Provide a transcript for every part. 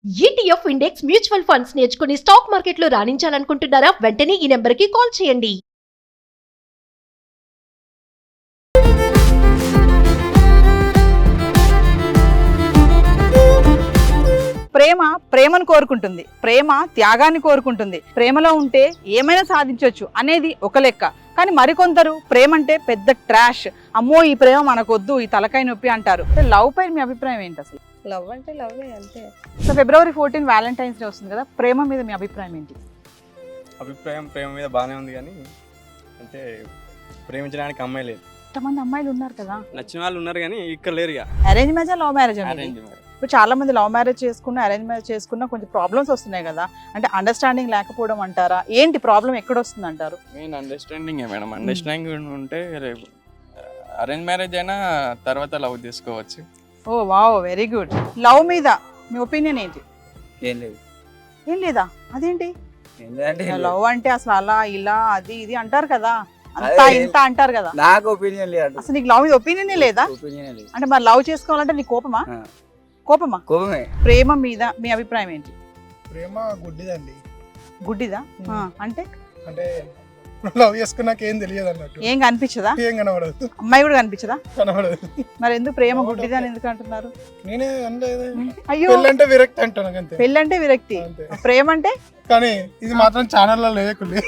ETF index mutual funds నేర్చుకుని stock మార్కెట్లో రాణించాలనుకుంటున్నారా? వెంటనే ఈ నెంబర్కి కాల్ చేయండి. ప్రేమను కోరుకుంటుంది, ప్రేమ త్యాగాన్ని కోరుకుంటుంది. ప్రేమలో ఉంటే ఏమైనా సాధించవచ్చు అనేది ఒక లెక్క. కానీ మరికొందరు ప్రేమ అంటే పెద్ద ట్రాష్, అమ్మో ఈ ప్రేమ మనకొద్దు, ఈ తలకాయ నొప్పి అంటారు. లవ్ పై మీ అభిప్రాయం ఏంటి అసలు? లవ్ అంటే లవ్ అంతే. సో February 14 వ్యాలంటైన్స్ డే వస్తుంది కదా, ప్రేమ మీద మీ అభిప్రాయం ఏంటి? ప్రేమ మీద బాగానే ఉంది, కానీ అంటే ప్రేమించడానికి అమ్మాయి లేదు. ఎంతమంది అమ్మాయిలు ఉన్నారు కదా, నచ్చిన వాళ్ళు ఉన్నారు కానీ ఇక్కడ లేరు. Arrange marriage love marriage arrange marriage. ఇప్పుడు చాలా మంది లవ్ మ్యారేజ్ చేసుకున్న, అరేంజ్ మ్యారేజ్ చేసుకున్న కొంచెం ప్రాబ్లమ్స్ వస్తున్నాయి కదా, అంటే అండర్స్టాండింగ్ లేకపోవడం అంటారా? ఏంటి ప్రాబ్లం ఎక్కడ వస్తుంది అంటారు? Main understanding madam. అండర్స్టాండింగ్ ఉంటే రేపు అరేంజ్ మ్యారేజ్ అయినా తర్వాత లవ్ చేసుకోవచ్చు. ఓ వావ్, వెరీ గుడ్. లవ్ మీద మీ ఒపీనియన్ ఏంటి? ఏం లేదు. ఏం లేదా? అదేంటి ఏంటంటే లవ్ అంటే అసలు అలా ఇలా అది ఇది అంటారు కదా, అంతా అదే. ఇంత అంటారు కదా. నాకు ఒపీనియన్ లేదు. అసలు నీకు లవ్ మీద ఒపీనియన్ లేదా? ఒపీనియన్ లేదు. అంటే మరి లవ్ చేసుకోవాలంటే నీకు కోపమా? ఆ. కోపమా? కోపమే. ప్రేమ మీద మీ అభిప్రాయం ఏంటి? ప్రేమ గుడ్డిదండి. గుడ్డిదా? అంటే అంటే లవ్ చేసుకున్నాక ఏం తెలియదు అన్నట్టు, ఏం కనిపించదా? ఏం కనబడదు, అమ్మాయి కూడా కనిపించదా? కనబడదు. మరి ఎందుకు ప్రేమ గుడ్డిదా అని ఎందుకు అంటున్నారు? నేనే అనలేదు. అయ్యో, పెళ్ళంటే విరక్తి అంటాను అంతే. పెళ్ళంటే విరక్తి, అంతే. ప్రేమ అంటే? కానీ ఇది మాత్రం ఛానల్లో లేకులే.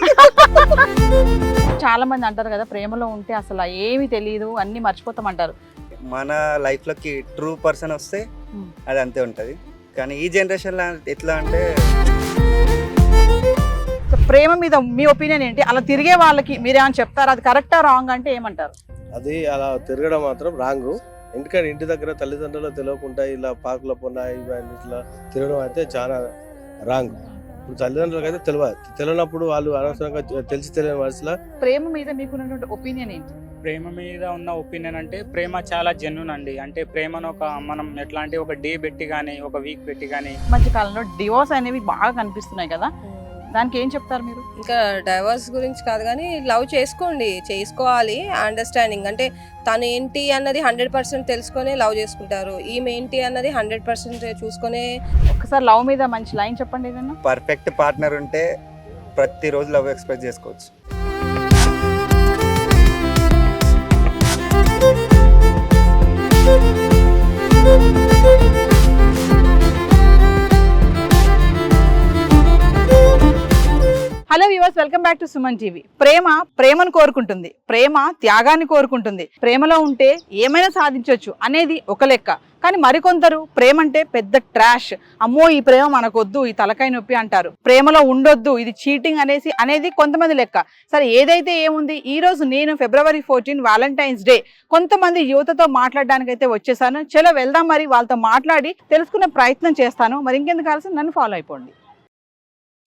చాలా మంది అంటారు కదా, ప్రేమలో ఉంటే అసలు ఏమి తెలియదు, అన్ని మర్చిపోతాం అంటారు. మన లైఫ్లోకి ట్రూ పర్సన్ వస్తే Hmm. అది అంతే ఉంటుంది. కానీ ఈ జనరేషన్లో ఎట్లా అంటే సో ప్రేమ మీద మీ ఒపీనియన్ ఏంటి? అలా తిరిగే వాళ్ళకి మీరేమైనా చెప్తారా? అది కరెక్టా రాంగ్ అంటే ఏమంటారు? అది అలా తిరగడం మాత్రం రాంగ్. ఎందుకంటే ఇంటి దగ్గర తల్లిదండ్రులు తెలియకుండా ఇలా పార్కులో పోయినా ఇవన్నీ ఇట్లా తిరగడం అయితే చాలా రాంగ్. ఇప్పుడు తల్లిదండ్రులకు అయితే తెలియనప్పుడు వాళ్ళు అనవసరంగా తెలిసి తెలియని వయసులో. ప్రేమ మీద మీకున్నటువంటి ఒపీనియన్ ఏంటి? ప్రేమ మీద ఉన్న ఒపీనియన్ అంటే ప్రేమ చాలా జెన్యూన్ అండి. అంటే ప్రేమను మనం ఎట్లా అంటే ఒక డే పెట్టి కానీ ఒక వీక్ పెట్టి కానీ. మధ్య కాలంలో డివోర్స్ అనేవి బాగా కనిపిస్తున్నాయి కదా, దానికి ఏం చెప్తారు మీరు? ఇంకా డైవర్స్ గురించి కాదు కానీ లవ్ చేసుకోవాలి. అండర్స్టాండింగ్ అంటే తను ఏంటి అన్నది 100% తెలుసుకొని లవ్ చేసుకుంటారు. ఈమె ఏంటి అన్నది 100% చూసుకొని. ఒకసారి లవ్ మీద మంచి లైన్ చెప్పండి ఏదన్నా. పర్ఫెక్ట్ పార్ట్నర్ ఉంటే ప్రతిరోజు లవ్ ఎక్స్ప్రెస్ చేసుకోవచ్చు. Hello viewers, welcome back to Suman TV. ప్రేమను కోరుకుంటుంది, ప్రేమ త్యాగాన్ని కోరుకుంటుంది. ప్రేమలో ఉంటే ఏమైనా సాధించవచ్చు అనేది ఒక లెక్క. కానీ మరికొందరు ప్రేమ అంటే పెద్ద ట్రాష్, అమ్మో ఈ ప్రేమ మనకొద్దు, ఈ తలకాయ నొప్పి అంటారు. ప్రేమలో ఉండొద్దు, ఇది చీటింగ్ అనేది కొంతమంది లెక్క. సరే, ఏదైతే ఏముంది, ఈ రోజు నేను February 14 వ్యాలంటైన్స్ డే కొంతమంది యువతతో మాట్లాడడానికి అయితే వచ్చేసాను. చలో వెళ్దాం, మరి వాళ్ళతో మాట్లాడి తెలుసుకునే ప్రయత్నం చేస్తాను. మరి ఇంకెందుకు కావాల్సి నన్ను ఫాలో అయిపోండి.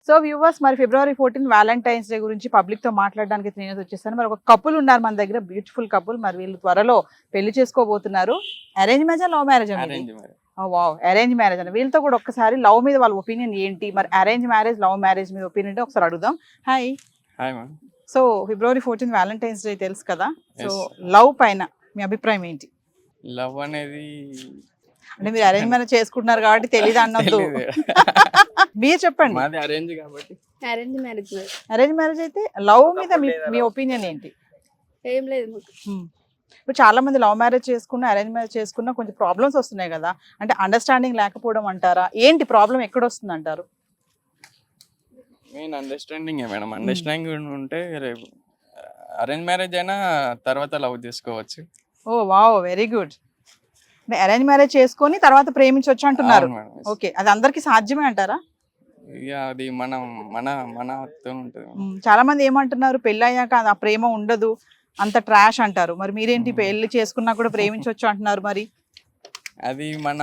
సో వ్యూవర్స్, మరి February 14 వ్యాలంటైన్స్ డే గురించి పబ్లిక్ తో మాట్లాడడానికి నేను వచ్చేసాను. మరి ఒక కపుల్ ఉన్నారు మన దగ్గర, బ్యూటిఫుల్ కపుల్. మరి వీళ్ళు త్వరలో పెళ్లి చేసుకోబోతున్నారు. అరేంజ్ మ్యారేజ్, లవ్ మ్యారేజ్ అండి? Arrange marriage. Wow, arrange marriage అండి. వీళ్ళతో కూడా ఒక్కసారి లవ్ మీద వాళ్ళ ఒపీనియన్ ఏంటి, మరి అరేంజ్ మ్యారేజ్, లవ్ మ్యారేజ్ మీద ఒపీనియన్ ఒకసారి అడుగుదాం. Hi. Hi ma'am. So February 14 Valentine's day తెలుసు కదా, సో Yes. లవ్ పైన మీ అభిప్రాయం ఏంటి? లవ్ అనేది అంటే మీరు అరేంజ్ మ్యారేజ్ చేసుకుంటున్నారు కాబట్టి తెలియదు అన్నద్దు, మీరు చెప్పండి. మాది అరేంజ్ కాబట్టి. అరేంజ్ మ్యారేజ్ అరేంజ్ మ్యారేజ్ అయితే లవ్ మీద మీ ఒపీనియన్ ఏంటి? ఏం లేదు. ఇప్పుడు చాలా మంది లవ్ మ్యారేజ్ చేసుకున్న, అరేంజ్ మ్యారేజ్ చేసుకున్న కొంచెం ప్రాబ్లమ్స్ వస్తున్నాయి కదా, అంటే అండర్స్టాండింగ్ లేకపోవడం అంటారా? ఏంటి ప్రాబ్లం ఎక్కడ వస్తుంది అంటారు? Main understanding madam. అండర్స్టాండింగ్ ఉంటే రేపు అరేంజ్ మ్యారేజ్ అయినా తర్వాత లవ్ చేసుకోవచ్చు. ఓ వావ్, వెరీ గుడ్. అంటే అరేంజ్ మ్యారేజ్ చేసుకొని తర్వాత ప్రేమించవచ్చు అంటున్నారు. అవును మేడం. ఓకే, అది అందరికి సాధ్యమే అంటారా? ఇక అది మనతో ఉంటుంది. చాలా మంది ఏమంటున్నారు, పెళ్ళి అయ్యాక ఆ ప్రేమ ఉండదు, అంత ట్రాష్ అంటారు. మరి మీరేంటి పెళ్లి చేసుకున్నా కూడా ప్రేమించవచ్చు అంటున్నారు? మరి అది మన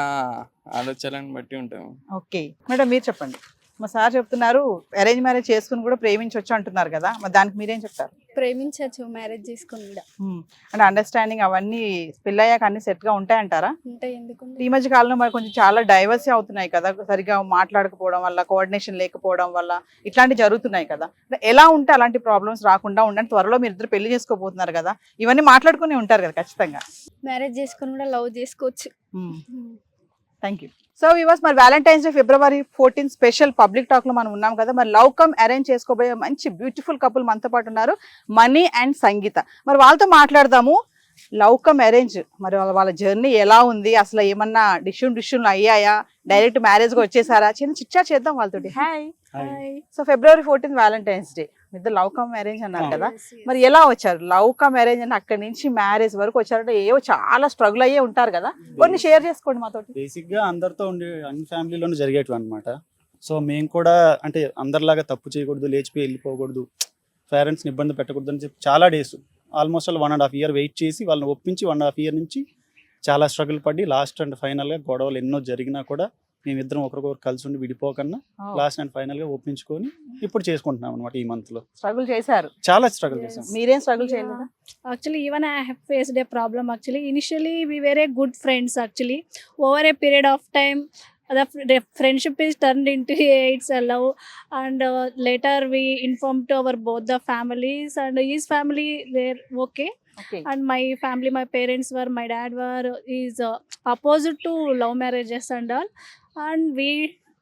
ఆలోచనలను బట్టి ఉంటుంది. ఓకే మేడం, మీరు చెప్పండి. మా సార్ చెప్తున్నారు అరేంజ్ మ్యారేజ్ చేసుకుని కూడా ప్రేమించవచ్చు అంటున్నారు కదా, మరి దానికి మీరేం చెప్తారు? ప్రేమించవచ్చు మ్యారేజ్ చేసుకుని కూడా. అంటే అండర్స్టాండింగ్ అవన్నీ పెళ్ళయ్యాక అన్ని సెట్ గా ఉంటాయంటారా? ఉంటాయి, ఎందుకు? ఈ మధ్య కాలంలో మరి కొంచెం చాలా డైవర్సీ అవుతున్నాయి కదా, సరిగా మాట్లాడకపోవడం వల్ల, కోఆర్డినేషన్ లేకపోవడం వల్ల ఇట్లాంటివి జరుగుతున్నాయి కదా. ఎలా ఉంటే అలాంటి ప్రాబ్లమ్స్ రాకుండా ఉండండి. త్వరలో మీరు ఇద్దరు పెళ్లి చేసుకోబోతున్నారు కదా, ఇవన్నీ మాట్లాడుకుని ఉంటారు కదా ఖచ్చితంగా. మ్యారేజ్ చేసుకుని కూడా లవ్ చేసుకోవచ్చు. Thank you. సో వ్యూవర్స్, మరి Valentine's day February 14 special public talk లో మనం ఉన్నాం కదా. మరి లవ్ కమ్ అరేంజ్ చేసుకోబోయే మంచి బ్యూటిఫుల్ కపుల్ మనతో పాటు ఉన్నారు, మనీ అండ్ సంగీత. మరి వాళ్ళతో మాట్లాడదాము. లవ్ కమ్ అరేంజ్, మరి వాళ్ళ జర్నీ ఎలా ఉంది, అసలు ఏమన్నా డిష్యూన్లు అయ్యాయా, డైరెక్ట్ మ్యారేజ్ గా వచ్చేసారా, చిన్న చిచ్చా చేద్దాం వాళ్ళతోటి. Hi. So February 14 Valentine's day, ఇద్దరు లవ్ కమ్ మ్యారేజ్ అన్నారు కదా. మరి ఎలా వచ్చారు? లవ్ కమ్ మ్యారేజ్ అని అక్కడి నుంచి మ్యారేజ్ వరకు వచ్చారంటే ఏవో చాలా స్ట్రగుల్ అయ్యే ఉంటారు కదా, కొన్ని షేర్ చేసుకోండి మాతోటి. బేసిక్ గా అందరితో ఉండే అన్ని ఫ్యామిలీలోనే జరిగేటివి అనమాట. సో మేము కూడా అంటే అందరిలాగా తప్పు చేయకూడదు, లేచిపోయి వెళ్ళిపోకూడదు, పేరెంట్స్ని ఇబ్బంది పెట్టకూడదు అని చెప్పి చాలా డేస్, ఆల్మోస్ట్ 1.5 year వెయిట్ చేసి వాళ్ళని ఒప్పించి 1.5 year నుంచి చాలా స్ట్రగుల్ పడి లాస్ట్ అండ్ ఫైనల్గా గొడవలు ఎన్నో జరిగినా కూడా మేమిద్దరం ఒకరికొకరు కలిసి ఉండి విడిపోకన్నా లాస్ట్ అండ్ ఫైనల్గా ఒప్పించుకొని ఇప్పుడు చేసుకుంటున్నాం అనమాట. ఈ మంత్ లో స్ట్రగుల్ చేశారు, చాలా స్ట్రగుల్ చేసాం. మీరేం స్ట్రగుల్ చేయలేదా? Actually, even I have faced a problem. Actually, initially we were a good friends. Actually, over a period of time, the friendship is turned into it's a love, and later we informed to our both the families, and his family they're okay. Okay. And my family, my parents were, my dad were is opposite to love marriages and all, and we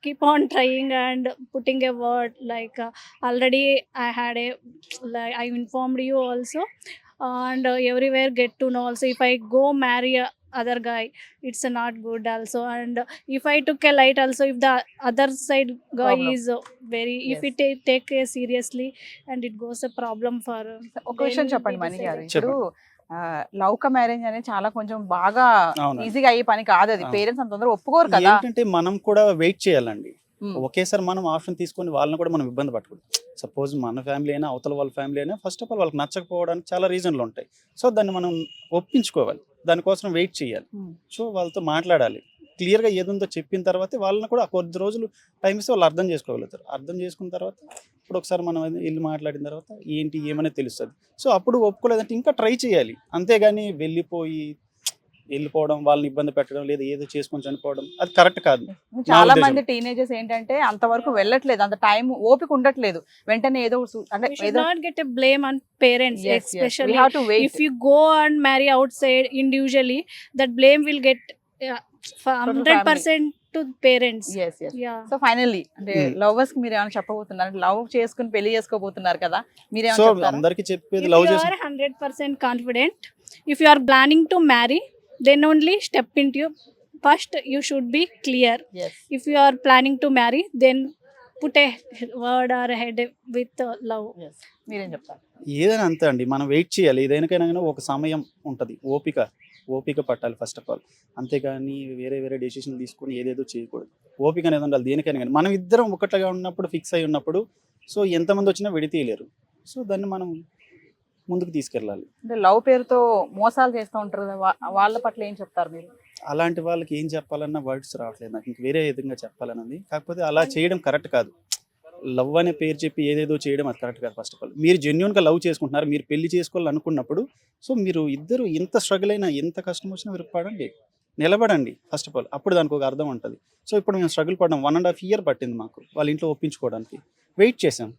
keep on trying and putting a word like already I had a, like I informed you also, and everywhere get to know also if I go marry a other guy it's not good also, and if I took a light also, if the other side guy Problem. is very, if Yes. it take it seriously and it goes a problem for ఒక విషయం then చెప్పండి we మణి గారు, decided. ఇప్పుడు love come marriage అనేది చాలా కొంచెం బాగా అవునండి. ఈజీగా అయ్యే పని కాదు అది. అవును. పేరెంట్స్ అంత తొందరగా ఒప్పుకోరు కదా. ఏంటంటే మనం కూడా వెయిట్ చేయాలండి. Hmm. ఒకేసారి మనం ఆప్షన్ తీసుకొని వాళ్ళని కూడా మనం ఇబ్బంది పట్టకూడదు. సపోజ్ మన ఫ్యామిలీ అయినా అవతల వాళ్ళ ఫ్యామిలీ అయినా ఫస్ట్ ఆఫ్ ఆల్ వాళ్ళకి నచ్చకపోవడానికి చాలా రీజన్లు ఉంటాయి. సో దాన్ని మనం ఒప్పించుకోవాలి, దానికోసం వెయిట్ చేయాలి. Hmm. సో వాళ్ళతో మాట్లాడాలి, క్లియర్గా ఏదుందో చెప్పిన తర్వాత వాళ్ళని కూడా కొద్ది రోజులు టైం ఇస్తే వాళ్ళు అర్థం చేసుకోగలుగుతారు. అర్థం చేసుకున్న తర్వాత ఇప్పుడు ఒకసారి మనం వెళ్ళి మాట్లాడిన తర్వాత ఏంటి ఏమనేది తెలుస్తుంది. సో అప్పుడు ఒప్పుకోలేదంటే ఇంకా ట్రై చేయాలి, అంతేగాని వెళ్ళిపోవడం, వాళ్ళని ఇబ్బంది పెట్టడం, లేదా ఏదో చేసుకొని చనిపోవడం అది కరెక్ట్ కాదు. చాలా ఉద్దేశం. మంది టీనేజర్స్ ఏంటంటే అంతవరకు వెళ్ళట్లేదు, అంత టైం ఓపిక ఉండట్లేదు. వెంటనే ఏదో అంటే We should ఏదో not get a blame on parents, Yes, yes. especially We have to wait. if you go and marry outside individually, that blame will get Total 100% to parents. yes yes. Yeah. So finally అంటే Hmm. Lovers కి మీరు ఏమైనా చెప్పబోతున్నారు? Love చేసుకుని పెళ్లి చేసుకోబోతున్నారు కదా, so మీరేమైనా చెప్తారా? అందరికి చెప్పేది If లవ్ you చేసి are 100% confident, if you are planning to marry, then only step into you. First, you should be clear. Yes. If you are planning to marry, then put a word or a head with love. Yes. మీరేం చెప్తారు? ఏదైనా అంతే అండి, మనం wait చేయాలి. ఏదైనా కానీ ఒక సమయం ఉంటుంది, ఓపిక పట్టాలి ఫస్ట్ ఆఫ్ ఆల్. అంతేగాని వేరే డెసిషన్ తీసుకొని ఏదేదో చేయకూడదు. ఓపిక అనేది ఉండాలి దేనికైనా కానీ. మనం ఇద్దరం ఒకటిగా ఉన్నప్పుడు, ఫిక్స్ అయి ఉన్నప్పుడు, సో ఎంతమంది వచ్చినా విడతీయలేరు. సో దాన్ని మనం ముందుకు తీసుకెళ్ళాలి. అంటే లవ్ పేరుతో మోసాలు చేస్తూ ఉంటారు కదా, వాళ్ళ పట్ల ఏం చెప్తారు మీరు? అలాంటి వాళ్ళకి ఏం చెప్పాలన్న వర్డ్స్ రావట్లేదు నాకు, ఇంక వేరే విధంగా చెప్పాలన్నది. కాకపోతే అలా చేయడం కరెక్ట్ కాదు. లవ్ అనే పేరు చెప్పి ఏదేదో చేయడం అది కరెక్ట్ కాదు. ఫస్ట్ ఆఫ్ ఆల్ మీరు జెన్యున్గా లవ్ చేసుకుంటున్నారు, మీరు పెళ్లి చేసుకోవాలనుకున్నప్పుడు సో మీరు ఇద్దరు ఎంత స్ట్రగుల్ అయినా, ఎంత కష్టం వచ్చినా మీరు పడండి, నిలబడండి ఫస్ట్ ఆఫ్ ఆల్. అప్పుడు దానికి ఒక అర్థం ఉంటుంది. సో ఇప్పుడు మేము స్ట్రగుల్ పడ్డాం, 1.5 year పట్టింది మాకు వాళ్ళ ఇంట్లో ఒప్పించుకోవడానికి, వెయిట్ చేసాం.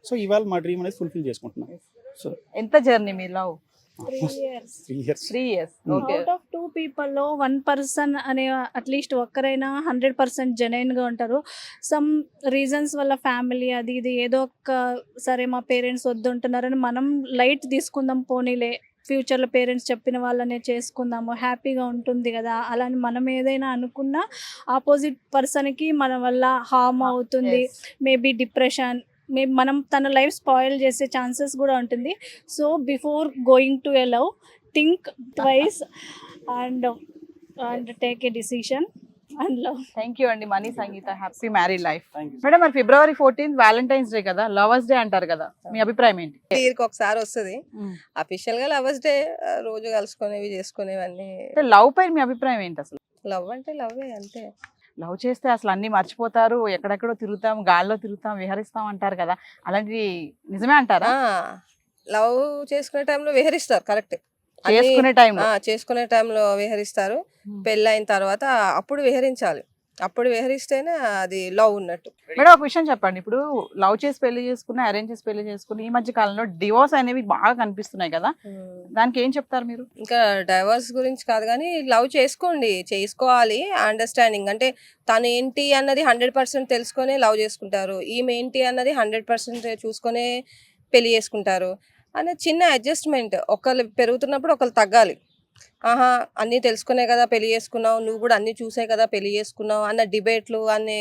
సో ఇవాళ మా డ్రీమ్ అనేది ఫుల్ఫిల్ చేసుకుంటున్నాం. సో ఎంత journey me love? 3 years. 3 years. 3 years. Okay. Out of 2 people లో 1 person అనే అట్లీస్ట్ ఒక్కరైనా 100% జెన్యున్ గా ఉంటారు. సమ్ రీజన్స్ వల్ల ఫ్యామిలీ అది ఇది ఏదో ఒక సరే మా పేరెంట్స్ వద్దుంటున్నారని మనం లైట్ తీసుకుందాం, పోనీలే ఫ్యూచర్లో పేరెంట్స్ చెప్పిన వాళ్ళనే చేసుకుందాము, హ్యాపీగా ఉంటుంది కదా అలాని మనం ఏదైనా అనుకున్నా ఆపోజిట్ పర్సన్కి మన వల్ల హార్మ్ అవుతుంది. Yes. మేబీ డిప్రెషన్, మేబీ మనం తన లైఫ్ స్పాయిల్ చేసే ఛాన్సెస్ కూడా ఉంటుంది. So before going to a love, think twice and take a decision and love. Thank you అండి Mani Sangeetha, happy married life. Thank you. Madam మరి February 14 వ్యాలంటైన్స్ డే కదా, lovers day అంటారు కదా, మీ అభిప్రాయం ఏంటి? వీరికి ఒకసారి వస్తుంది అఫీషియల్ గా లవర్స్ డే, రోజు కలుసుకునేవి చేసుకునేవన్నీ. అంటే లవ్ పై మీ అభిప్రాయం ఏంటి అసలు? లవ్ అంటే లవ్వే అంతే. లవ్ చేస్తే అసలు అన్ని మర్చిపోతారు, ఎక్కడెక్కడో తిరుగుతాం, గాల్లో తిరుగుతాం, విహరిస్తాం అంటారు కదా, అలాంటివి నిజమే అంటారా? లవ్ చేసుకునే టైంలో విహరిస్తారు, కరెక్ట్. చేసుకునే టైంలో చేసుకునే టైంలో విహరిస్తారు. పెళ్ళైన తర్వాత అప్పుడు విహరించాలి. అప్పుడు విహరిస్తేనే అది లవ్ ఉన్నట్టు. మేడం ఒక విషయం చెప్పండి, ఇప్పుడు లవ్ చేసి పెళ్లి చేసుకున్న, అరేంజ్ చేసి పెళ్లి చేసుకున్న ఈ మధ్య కాలంలో డివోర్స్ అనేవి బాగా కనిపిస్తున్నాయి కదా, దానికి ఏం చెప్తారు మీరు? ఇంకా డైవర్స్ గురించి కాదు కానీ లవ్ చేసుకోండి, చేసుకోవాలి. అండర్స్టాండింగ్ అంటే తను ఏంటి అన్నది 100% తెలుసుకొని లవ్ చేసుకుంటారు, ఈమె ఏంటి అన్నది 100% చూసుకొని పెళ్లి చేసుకుంటారు అనే చిన్న అడ్జస్ట్మెంట్. ఒకళ్ళు పెరుగుతున్నప్పుడు ఒకళ్ళు తగ్గాలి. ఆహా అన్నీ తెలుసుకునే కదా పెళ్లి చేసుకున్నావు, నువ్వు కూడా అన్నీ చూసే కదా పెళ్లి చేసుకున్నావు అన్న డిబేట్లు అన్నీ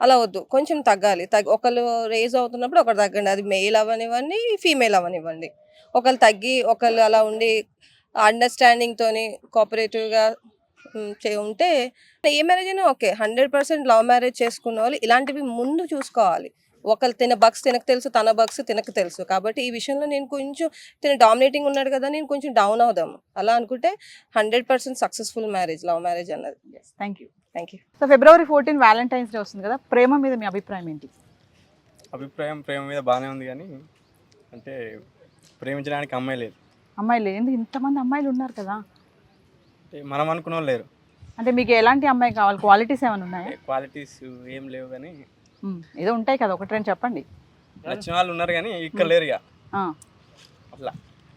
అలా వద్దు, కొంచెం తగ్గాలి. ఒకళ్ళు రేజ్ అవుతున్నప్పుడు ఒకరు తగ్గండి, అది మెయిల్ అవ్వనివ్వండి ఫీమేల్ అవ్వనివ్వండి. ఒకళ్ళు తగ్గి ఒకళ్ళు అలా ఉండి అండర్స్టాండింగ్తోని కోఆపరేటివ్గా ఉంటే ఏ మ్యారేజ్ అయినా ఓకే. 100% లవ్ మ్యారేజ్ చేసుకున్న వాళ్ళు ఇలాంటివి ముందు చూసుకోవాలి. ఒకళ్ళు తిన బగ్స్ తినకు తెలుసు, తన బగ్స్ తినకు తెలుసు. కాబట్టి ఈ విషయంలో నేను కొంచెం డామినేటింగ్ ఉన్నాడు కదా, నేను కొంచెం డౌన్ అవుదాము అలా అనుకుంటే 100% సక్సెస్ఫుల్ మ్యారేజ్ లవ్ మ్యారేజ్ అన్నది. Thank you. Thank you. So February 14 Valentine's day వస్తుంది కదా, ప్రేమ మీద మీ అభిప్రాయం ఏంటి? అభిప్రాయం ప్రేమ మీద బాగానే ఉంది కానీ అంటే ప్రేమించడానికి అమ్మాయి లేదు. అమ్మాయిలు ఎందుకు ఇంతమంది అమ్మాయిలు ఉన్నారు కదా, అంటే మనం అనుకున్న వాళ్ళు లేరు. అంటే మీకు ఎలాంటి అమ్మాయి కావాలి, క్వాలిటీస్ ఏమైనా ఉన్నాయా? క్వాలిటీస్ ఏం లేవు కానీ ఏదో ఉంటాయి కదా, ఒకటి రెండు చెప్పండి. నచ్చిన వాళ్ళు ఉన్నారు కానీ ఇక్కడ లేరు ఇక అట్లా.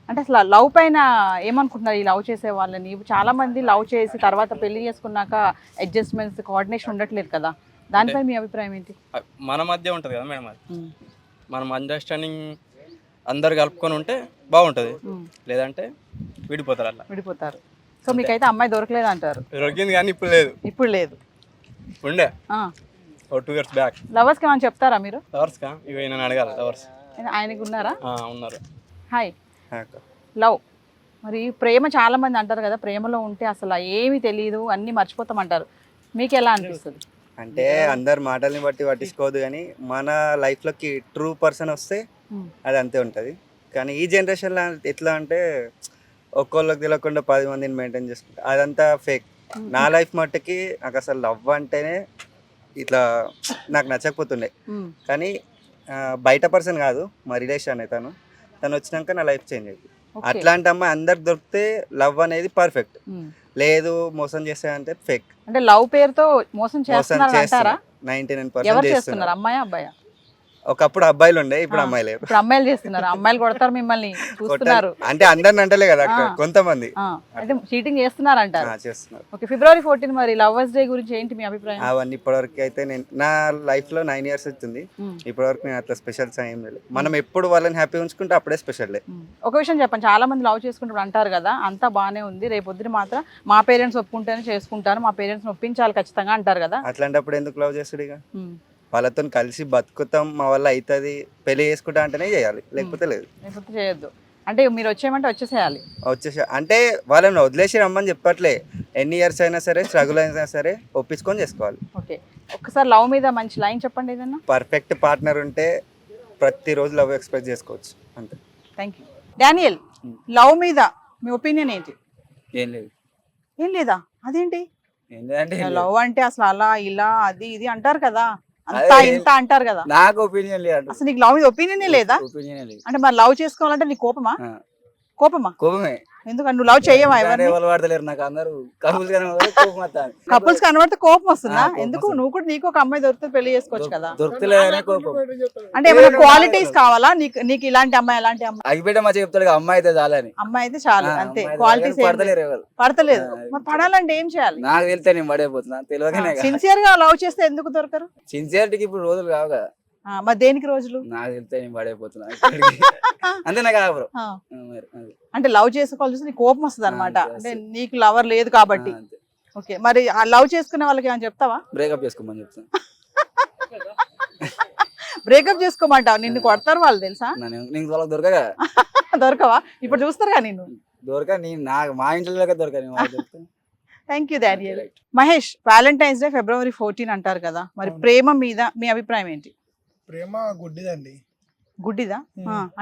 అంటే అసలు లవ్ పైన ఏమనుకుంటున్నారు ఈ లవ్ చేసే వాళ్ళని? చాలా మంది లవ్ చేసి తర్వాత పెళ్లి చేసుకున్నాక అడ్జస్ట్మెంట్స్ కోఆర్డినేషన్ ఉండట్లేదు కదా, దానిపై మీ అభిప్రాయం ఏంటి? మన మధ్య ఉంటుంది కదా మేడం, అది మనం అండర్స్టాండింగ్ అందరు కలుపుకొని ఉంటే బాగుంటుంది, లేదంటే విడిపోతారు. అట్లా విడిపోతారు. సో మీకైతే అమ్మాయి దొరకలేదు అంటారు? దొరికింది కానీ ఇప్పుడు లేదు. ఇప్పుడు లేదు, ఉండే 2 years బ్యాక్. లవర్స్కి ఏమైనా చెప్తారా మీరు? లవర్స్కా ఇక నన్ను అడగాలి. లవర్స్ ఆయనకు ఉన్నారా? ఉన్నారు. హాయ్. లవ్ మరి ప్రేమ చాలా మంది అంటారు కదా, ప్రేమలో ఉంటే అసలు ఏమీ తెలియదు అన్నీ మర్చిపోతాం అంటారు, మీకు ఎలా అనిపిస్తుంది? అంటే అందరు మాటల్ని బట్టి పట్టించుకోవద్దు కానీ మన లైఫ్లోకి ట్రూ పర్సన్ వస్తే అది అంతే ఉంటుంది. కానీ ఈ జనరేషన్లో ఎట్లా అంటే ఒక్కోళ్ళకి తెలియకుండా 10 మందిని మెయింటైన్ చేసుకుంటారు, అదంతా ఫేక్. నా లైఫ్ మట్టుకి నాకు అసలు లవ్ అంటేనే ఇట్లా నాకు నచ్చకపోతుండే, కానీ బయట పర్సన్ కాదు మా రిలేషన్ తను వచ్చినాక నా లైఫ్ చేంజ్ అయింది. అట్లాంటి అమ్మాయి అందరికి దొరికితే లవ్ అనేది పర్ఫెక్ట్, లేదు మోసం చేస్తాయంటే ఫేక్. అంటే లవ్ పేరుతో మోసం చేస్తున్నారు అంటారా? 99% ఎవరు చేస్తున్నారు, అమ్మాయి అబ్బాయా? ఒకప్పుడు అబ్బాయిలు ఉండే, ఇప్పుడు అమ్మాయిలు లేరు. ఇప్పుడు అమ్మాయిలు చేస్తున్నారు, అమ్మాయిలు కొడతారు మిమ్మల్ని చూస్తున్నారు అంటే అందరిని అంటలే కదా, కొంతమంది అంటే చీటింగ్ చేస్తున్నారు అంటారు. చేస్తున్నారు. ఓకే, February 14 మరి లవర్స్ డే గురించి ఏంటి మీ అభిప్రాయం? అవన్నీ ఇప్పటివరకు అయితే నేను నా లైఫ్ లో 9 years వచ్చింది, ఇప్పటివరకు నేను అట్లా స్పెషల్ ఏం లేదు. మనం ఎప్పుడు వాళ్ళని హ్యాపీ ఉంచుకుంటే అప్పుడే స్పెషల్ డే. ఒక విషయం చెప్పండి, చాలా మంది లవ్ చేసుకుంటూ అంటారు కదా, అంతా బాగానే ఉంది, రేపొద్దున మాత్రం మా పేరెంట్స్ ఒప్పుకుంటేనే చేసుకుంటాను, మా పేరెంట్స్ ఒప్పించాలి ఖచ్చితంగా అంటారు కదా, అట్లాంటప్పుడు ఎందుకు లవ్ చేస్తాడు? ఇక వాళ్ళతో కలిసి బతుకుతాం, మా వల్ల అవుతుంది, పెళ్లి చేసుకుంటా అంటేనే చేయాలి, లేకపోతే లేదు, లేకపోతే చేయొద్దు. అంటే మీరు వచ్చేయమంటే వచ్చేసేయాలి. అంటే వాళ్ళని వదిలేసి రమ్మని చెప్పట్లే, ఎన్ని ఇయర్స్ అయినా సరే స్ట్రగుల్ అయినా సరే ఒప్పించుకొని చేసుకోవాలి. ఓకే, ఒక్కసారి లవ్ మీద మంచి లైన్ చెప్పండి ఏదన్నా. పర్ఫెక్ట్ పార్ట్నర్ ఉంటే ప్రతిరోజు లవ్ ఎక్స్ప్రెస్ చేసుకోవచ్చు, అంతే. Thank you. డానియల్, లవ్ మీద మీ ఒపీనియన్ ఏంటి? ఏం లేదు. ఏం లేదా? అదేంటి? ఏం లేదంటే లవ్ అంటే అసలు అలా ఇలా అది ఇది అంటారు కదా, అంతా ఇంత అంటారు కదా, నాకు ఒపీనియన్ లేదు. అసలు నీకు లవ్ మీద ఒపీనియన్ లేదా? ఒపీనియన్ లేదు. అంటే మరి లవ్ చేసుకోవాలంటే నీకు కోపమా? కోపమే. ఎందుకంటే నువ్వు లవ్ చేయవా? ఎవరు వాడతలేరు నాకు, అందరూ కపుల్స్ కోపం వస్తుంది. కపుల్స్ కనబడితే కోపం వస్తుందా? ఎందుకు? నువ్వు కూడా నీకు ఒక అమ్మాయి దొరికితే పెళ్లి చేసుకోవచ్చు కదా. దొరకలేదనే కోపం. అంటే ఏమైనా క్వాలిటీస్ కావాలా నీకు? ఇలాంటి అమ్మాయి అలాంటి అమ్మాయి అగిపెట్ట మా చెప్తాడు, అమ్మాయి అయితే చాలని. అమ్మాయి అయితే చాలు అంతే, క్వాలిటీస్ పడతలేరు ఎవరు. పడతలేదు. మరి పడాలంటే ఏం చేయాలి? నాకు తెలితే నేను పడైపోతున్నా, తెలియకనే. సిన్సియర్ గా లవ్ చేస్తే ఎందుకు దొరకరు? సిన్సియారిటీకి ఇప్పుడు రోజులు కావు కదా. మరి దేనికి రోజులు? నాకు తెలితే నేను పడైపోతున్నా అంతే. నాకు అంటే లవ్ చేసుకోవాలి చూస్తే నీకు కోపం వస్తుంది అనమాట, అంటే నీకు లవర్ లేదు కాబట్టి. ఓకే, మరి ఆ లవ్ చేసుకునే వాళ్ళకి ఏమైనా చెప్తావా? బ్రేకప్ చేసుకోమని చెప్తాను. బ్రేకప్ చేసుకోమంటావు? నిన్ను కొడతారు వాళ్ళు తెలుసా? నీకు వాళ్ళకి దొరకగా దొరకవా? ఇప్పుడు చూస్తారుగా నిన్ను. దొరక నాకు మా ఇంట్లో దొరక. Thank you Daniel. Mahesh, Valentine's day February 14 అంటారు కదా, మరి ప్రేమ మీద మీ అభిప్రాయం ఏంటి? ప్రేమ గుడ్డిదండి. గుడ్డిదా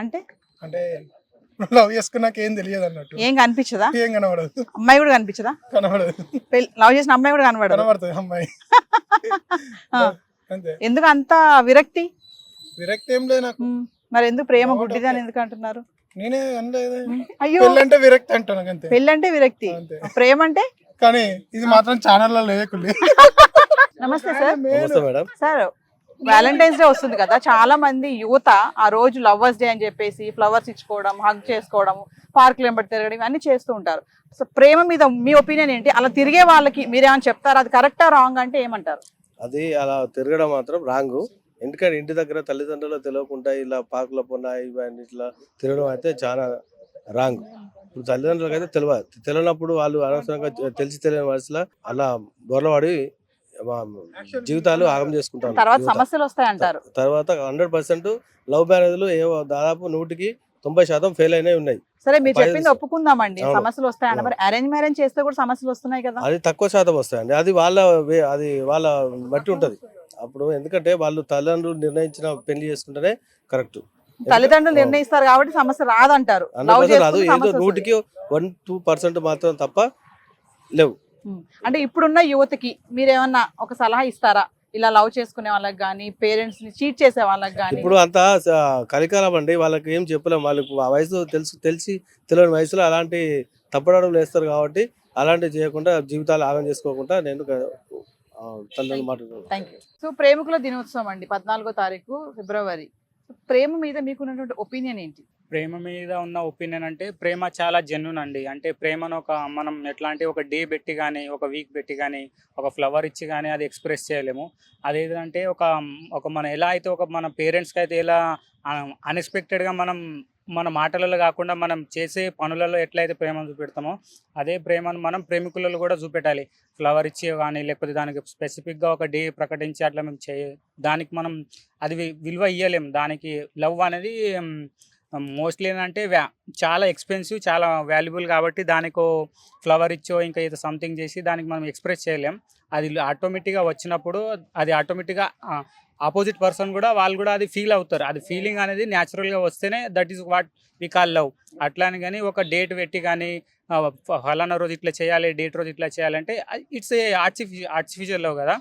అంటే? అంటే లవ్ చేసుకున్నాక ఏం తెలియదు అన్నట్టు. ఏం కనిపించదా? ఏం కనబడదు. అమ్మాయి కూడా కనిపించదా? కనబడదు. లవ్ చేసిన అమ్మాయి కూడా కనబడదు. కనబడుతుంది అమ్మాయి. అంతే. ఎందుకు అంత విరక్తి? విరక్తి ఏం లేదు నాకు. మరి ఎందుకు ప్రేమ గుడ్డిదా అని ఎందుకు అంటున్నారు? నేనే అనలేదు. అయ్యో, పెళ్ళంటే విరక్తి అంటాను అంతే. పెళ్ళంటే విరక్తి, ప్రేమ అంటే కానీ ఇది మాత్రం ఛానల్లో లేకులే. నమస్తే సార్. నమస్తే మేడం. సార్, వ్యాలంటైన్స్ డే వస్తుంది కదా, చాలా మంది యువత ఆ రోజు లవర్స్ డే అని చెప్పేసి ఫ్లవర్స్ ఇచ్చుకోవడం, హగ్ చేసుకోవడం, పార్కులు వెంబడి తిరగడం అన్ని చేస్తూ ఉంటారు. సో ప్రేమ మీద మీ ఒపీనియన్ ఏంటి? అలా తిరిగే వాళ్ళకి మీరేమైనా చెప్తారా? అది కరెక్టా రాంగ్ అంటే ఏమంటారు? అది అలా తిరగడం మాత్రం రాంగ్. ఎందుకంటే ఇంటి దగ్గర తల్లిదండ్రులు తెలియకుండా ఇలా పార్కుల పొన్న ఇవన్నీ ఇట్లా తిరగడం అయితే చాలా రాంగ్. ఇప్పుడు తల్లిదండ్రులకు అయితే తెలియనప్పుడు వాళ్ళు అనవసరంగా తెలిసి తెలియని వయసులో అలా బొరలవాడి జీవితాలు ఆగం చేసుకుంటారు. తర్వాత సమస్యలు వస్తాయి అంటారు. తర్వాత 100% లవ్ మ్యారేజ్లు దాదాపు 100% ఫెయిల్ అయినాయి ఉన్నాయి. సరే, మీరు చెప్పింది ఒప్పుకుందామండి, సమస్యలు వస్తాయన్న. మరి అరేంజ్ మ్యారేజ్ చేస్తే కూడా సమస్యలు వస్తున్నాయి కదా? అది తక్కువ శాతం వస్తాయండి. అది వాళ్ళ బట్టి ఉంటది. అప్పుడు ఎందుకంటే వాళ్ళు తల్లిదండ్రులు నిర్ణయించిన పెళ్లి చేసుకుంటేనే కరెక్ట్. తల్లిదండ్రులు నిర్ణయిస్తారు కాబట్టి సమస్య రాదంటారు. రాదు, ఏదో 1-2% మాత్రం తప్ప లేవు. అంటే ఇప్పుడున్న యువతకి మీరేమన్నా ఒక సలహా ఇస్తారా? ఇలా లవ్ చేసుకునే వాళ్ళకి కానీ, పేరెంట్స్ ని చీట్ చేసే వాళ్ళకి కానీ. ఇప్పుడు అంతా కలికాలం అండి, వాళ్ళకి ఏం చెప్పలేము. వాళ్ళకి ఆ వయసు తెలిసి తెలియని వయసులో అలాంటి తప్పడడుగులు వేస్తారు కాబట్టి అలాంటివి చేయకుండా జీవితాలు ఆగం చేసుకోకుండా నేను తల్లిదండ్రులు మాట్లాడుతున్నాను. Thank you. సో ప్రేమికుల దినోత్సవం అండి, 14వ తారీఖు ఫిబ్రవరి. ప్రేమ మీద మీకున్నటువంటి ఒపీనియన్ ఏంటి? ప్రేమ మీద ఉన్న ఒపీనియన్ అంటే ప్రేమ చాలా జెన్యున్ అండి. అంటే ప్రేమను మనం ఎట్లా అంటే ఒక డే పెట్టి కానీ, ఒక వీక్ పెట్టి కానీ, ఒక ఫ్లవర్ ఇచ్చి కానీ అది ఎక్స్ప్రెస్ చేయలేము. అదేంటంటే ఒక మన ఎలా అయితే మన పేరెంట్స్కి అయితే ఎలా అన్ఎక్స్పెక్టెడ్గా మన మాటలలో కాకుండా మనం చేసే పనులలో ఎట్లయితే ప్రేమను చూపెడతామో అదే ప్రేమను మనం ప్రేమికులలో కూడా చూపెట్టాలి. ఫ్లవర్ ఇచ్చి కానీ, లేకపోతే దానికి స్పెసిఫిక్గా ఒక డే ప్రకటించి అట్లా మేము దానికి మనం అది విలువ ఇవ్వలేము. దానికి లవ్ అనేది మోస్ట్లీ ఏంటంటే చాలా ఎక్స్పెన్సివ్, చాలా వాల్యుబుల్ కాబట్టి దానికో ఫ్లవర్ ఇచ్చో ఇంకా ఏదో సంథింగ్ చేసి దానికి మనం ఎక్స్ప్రెస్ చేయలేం. అది ఆటోమేటిక్గా వచ్చినప్పుడు అది ఆటోమేటిక్గా ఆపోజిట్ పర్సన్ కూడా వాళ్ళు కూడా అది ఫీల్ అవుతారు. అది ఫీలింగ్ అనేది న్యాచురల్గా వస్తేనే that is what we call love. అట్లా అని కానీ ఒక డేట్ పెట్టి కానీ ఫలానా రోజు ఇట్లా చేయాలి, డేట్ రోజు ఇట్లా చేయాలంటే ఇట్స్ ఏ ఆర్టిఫిషియల్ లవ్ కదా,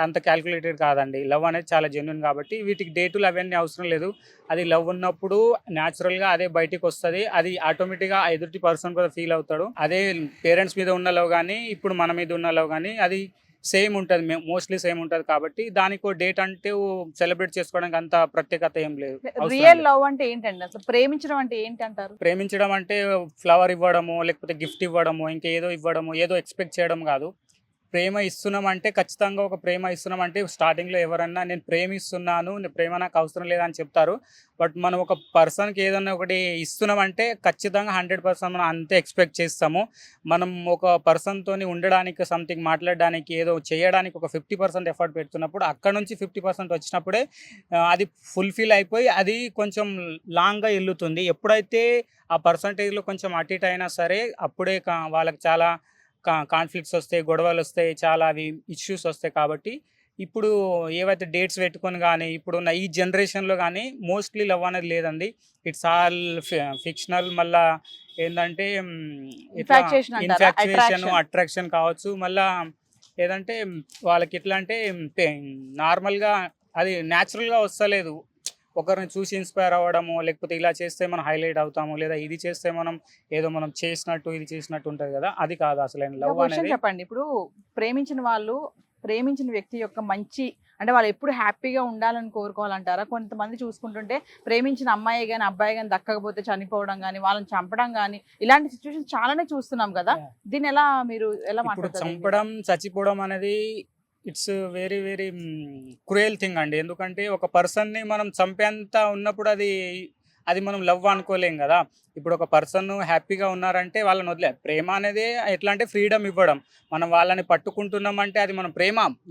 అంత క్యాల్కులేటెడ్ కాదండి. లవ్ అనేది చాలా జెన్యున్ కాబట్టి వీటికి డేటులు అవన్నీ అవసరం లేదు. అది లవ్ ఉన్నప్పుడు న్యాచురల్గా అదే బయటికి వస్తుంది. అది ఆటోమేటిక్గా ఎదుటి పర్సన్ కూడా ఫీల్ అవుతాడు. అదే పేరెంట్స్ మీద ఉన్న లవ్ కానీ ఇప్పుడు మన మీద ఉన్న లవ్ కానీ అది సేమ్ ఉంటుంది, మోస్ట్లీ సేమ్ ఉంటుంది. కాబట్టి దానికి డేట్ అంటే సెలబ్రేట్ చేసుకోవడానికి అంత ప్రత్యేకత ఏం లేదు. రియల్ లవ్ అంటే ఏంటండి? అసలు ప్రేమించడం అంటే ఏంటి అంటారు? ప్రేమించడం అంటే ఫ్లవర్ ఇవ్వడము, లేకపోతే గిఫ్ట్ ఇవ్వడము, ఇంకేదో ఇవ్వడము, ఏదో ఎక్స్పెక్ట్ చేయడం కాదు. ప్రేమ ఇస్తున్నాం అంటే ఖచ్చితంగా ఒక ప్రేమ ఇస్తున్నాం అంటే స్టార్టింగ్లో ఎవరన్నా నేను ప్రేమిస్తున్నాను, ప్రేమ నాకు అవసరం లేదని చెప్తారు. బట్ మనం ఒక పర్సన్కి ఏదన్నా ఒకటి ఇస్తున్నామంటే ఖచ్చితంగా 100% మనం అంతే ఎక్స్పెక్ట్ చేస్తాము. మనం ఒక పర్సన్తో ఉండడానికి, సంథింగ్ మాట్లాడడానికి, ఏదో చేయడానికి ఒక 50% ఎఫర్ట్ పెడుతున్నప్పుడు అక్కడ నుంచి 50% వచ్చినప్పుడే అది ఫుల్ఫిల్ అయిపోయి అది కొంచెం లాంగ్గా వెళ్తుంది. ఎప్పుడైతే ఆ పర్సంటేజ్లో కొంచెం అటు ఇటు అయినా సరే అప్పుడే వాళ్ళకి చాలా కాన్ఫ్లిక్ట్స్ వస్తాయి, గొడవలు వస్తాయి, చాలా అవి ఇష్యూస్ వస్తాయి. కాబట్టి ఇప్పుడు ఏవైతే డేట్స్ పెట్టుకొని కానీ ఇప్పుడున్న ఈ జనరేషన్లో కానీ మోస్ట్లీ లవ్ అనేది లేదండి. It's all fictional. మళ్ళా ఏంటంటే ఇన్ఫాక్చుయేషన్, అట్రాక్షన్ కావచ్చు. మళ్ళా ఏదంటే వాళ్ళకి ఎట్లా అంటే నార్మల్గా అది న్యాచురల్గా వస్తలేదు. ఒకరిని చూసి ఇన్స్పైర్ అవ్వడము, లేకపోతే ఇలా చేస్తే మనం హైలైట్ అవుతాము, లేదా ఇది చేస్తే మనం ఏదో మనం చేసినట్టు ఇది చేసినట్టు ఉంటుంది కదా, అది కాదు అసలు లవ్ అనేది. చెప్పండి, ఇప్పుడు ప్రేమించిన వ్యక్తి యొక్క మంచి అంటే వాళ్ళు ఎప్పుడు హ్యాపీగా ఉండాలని కోరుకోవాలంటారా? కొంతమంది చూసుకుంటుంటే ప్రేమించిన అమ్మాయి కానీ అబ్బాయి కానీ దక్కకపోతే చనిపోవడం కానీ, వాళ్ళని చంపడం కానీ, ఇలాంటి సిచ్యువేషన్ చాలానే చూస్తున్నాం కదా. దీన్ని మీరు ఎలా మాట్లాడతారు? చంపడం, చచ్చిపోవడం అనేది it's very very cruel thing అండి. ఎందుకంటే ఒక పర్సన్ని మనం చంపేంత ఉన్నప్పుడు అది మనం లవ్ అనుకోలేం కదా. ఇప్పుడు ఒక పర్సన్ హ్యాపీగా ఉన్నారంటే వాళ్ళని వదిలే. ప్రేమ అనేది ఎట్లా అంటే ఫ్రీడమ్ ఇవ్వడం. మనం వాళ్ళని పట్టుకుంటున్నామంటే అది మనం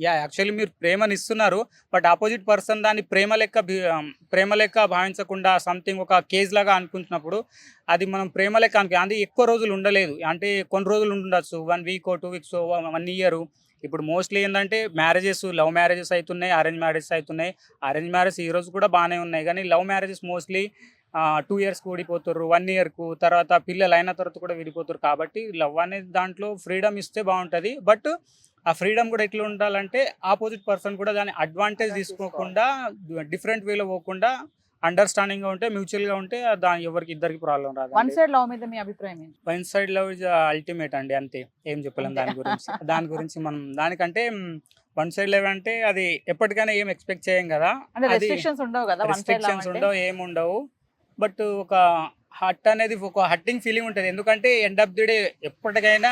యాక్చువల్లీ మీరు ప్రేమని ఇస్తున్నారు, బట్ ఆపోజిట్ పర్సన్ దాన్ని ప్రేమ లెక్క భావించకుండా సంథింగ్ ఒక కేజ్ లాగా అనుకుంటున్నప్పుడు అది మనం ప్రేమ లెక్క అది ఎక్కువ రోజులు ఉండలేదు. అంటే కొన్ని రోజులు ఉండొచ్చు, 1 week, 2 weeks, 1 year. ఇప్పుడు మోస్ట్లీ ఏంటంటే లవ్ మ్యారేజెస్ అవుతున్నాయి, అరేంజ్ మ్యారేజెస్ అవుతున్నాయి. అరేంజ్ మ్యారేజ్ ఈ రోజు కూడా బాగానే ఉన్నాయి, కానీ లవ్ మ్యారేజెస్ మోస్ట్లీ 2 yearsకి విడిపోతారు, 1 yearకు, తర్వాత పిల్లలు అయిన తర్వాత కూడా విడిపోతారు. కాబట్టి లవ్ అనేది దాంట్లో ఫ్రీడమ్ ఇస్తే బాగుంటుంది. బట్ ఆ ఫ్రీడమ్ కూడా ఎట్లా ఉండాలంటే ఆపోజిట్ పర్సన్ కూడా దాన్ని అడ్వాంటేజ్ తీసుకోకుండా, డిఫరెంట్ వేలో పోకుండా అండర్స్టాండింగ్ గా ఉంటే మ్యూచువల్ గా ఉంటే దాని ఎవరికి ఇద్దరికి ప్రాబ్లం రాదు. వన్ సైడ్ లవ్ మీద మీ అభిప్రాయం ఏంటి? One side love is ultimate అండి, అంతే, ఏం చెప్పలేం దాని గురించి. దాని గురించి మనం దానికంటే వన్ సైడ్ లవ్ అంటే అది ఎప్పటికైనా ఏం ఎక్స్పెక్ట్ చేయం కదా, అంటే అది రెస్ట్రిక్షన్స్ ఉండవు కదా వన్ సైడ్ లవ్ రెస్ట్రిక్షన్స్ అంటే? ఉండవు, ఏముండవు. బట్ ఒక హట్ అనేది ఒక హట్టింగ్ ఫీలింగ్ ఉంటుంది. ఎందుకంటే ఎండ్ ఆఫ్ ది డే ఎప్పటికైనా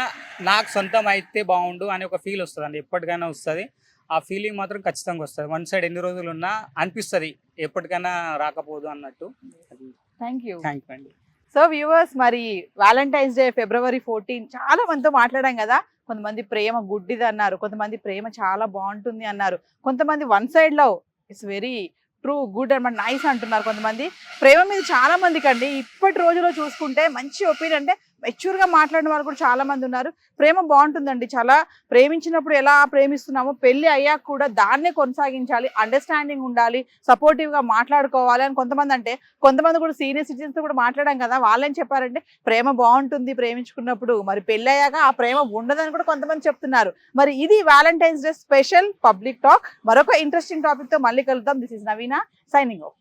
నాకు సొంతం అయితే బాగుండు అనే ఒక ఫీల్ వస్తుంది అండి, ఎప్పటికైనా వస్తుంది. ఆ ఫీలింగ్ మాత్రం ఖచ్చితంగా వస్తుంది. వన్ సైడ్ ఎన్ని రోజులు ఉన్నా అనిపిస్తుంది ఎప్పటికైనా రాకపోదు అన్నట్టు. థ్యాంక్ యూ అండి. సో వ్యూవర్స్, మరి వ్యాలంటైన్స్ డే February 14 చాలా మందితో మాట్లాడాం కదా. కొంతమంది ప్రేమ గుడ్డిది అన్నారు, కొంతమంది ప్రేమ చాలా బాగుంటుంది అన్నారు, కొంతమంది one side love it's very true good and nice అంటున్నారు. కొంతమంది ప్రేమ మీద చాలా మందికి అండి ఇప్పటి రోజుల్లో చూసుకుంటే మంచి ఒపీనియన్, అంటే మెచ్యూర్గా మాట్లాడిన వాళ్ళు కూడా చాలా మంది ఉన్నారు. ప్రేమ బాగుంటుందండి, చాలా ప్రేమించినప్పుడు ఎలా ప్రేమిస్తున్నామో పెళ్లి అయ్యాక కూడా దాన్నే కొనసాగించాలి, అండర్స్టాండింగ్ ఉండాలి, సపోర్టివ్గా మాట్లాడుకోవాలి అని కొంతమంది. అంటే కొంతమంది కూడా సీనియర్ సిటిజన్స్తో కూడా మాట్లాడాం కదా, వాళ్ళేం చెప్పారంటే ప్రేమ బాగుంటుంది ప్రేమించుకున్నప్పుడు, మరి పెళ్లి అయ్యాక ఆ ప్రేమ ఉండదని కూడా కొంతమంది చెప్తున్నారు. మరి ఇది Valentine's day special public talk. మరొక ఇంట్రెస్టింగ్ టాపిక్తో మళ్ళీ కలుద్దాం. This is Naveena signing of.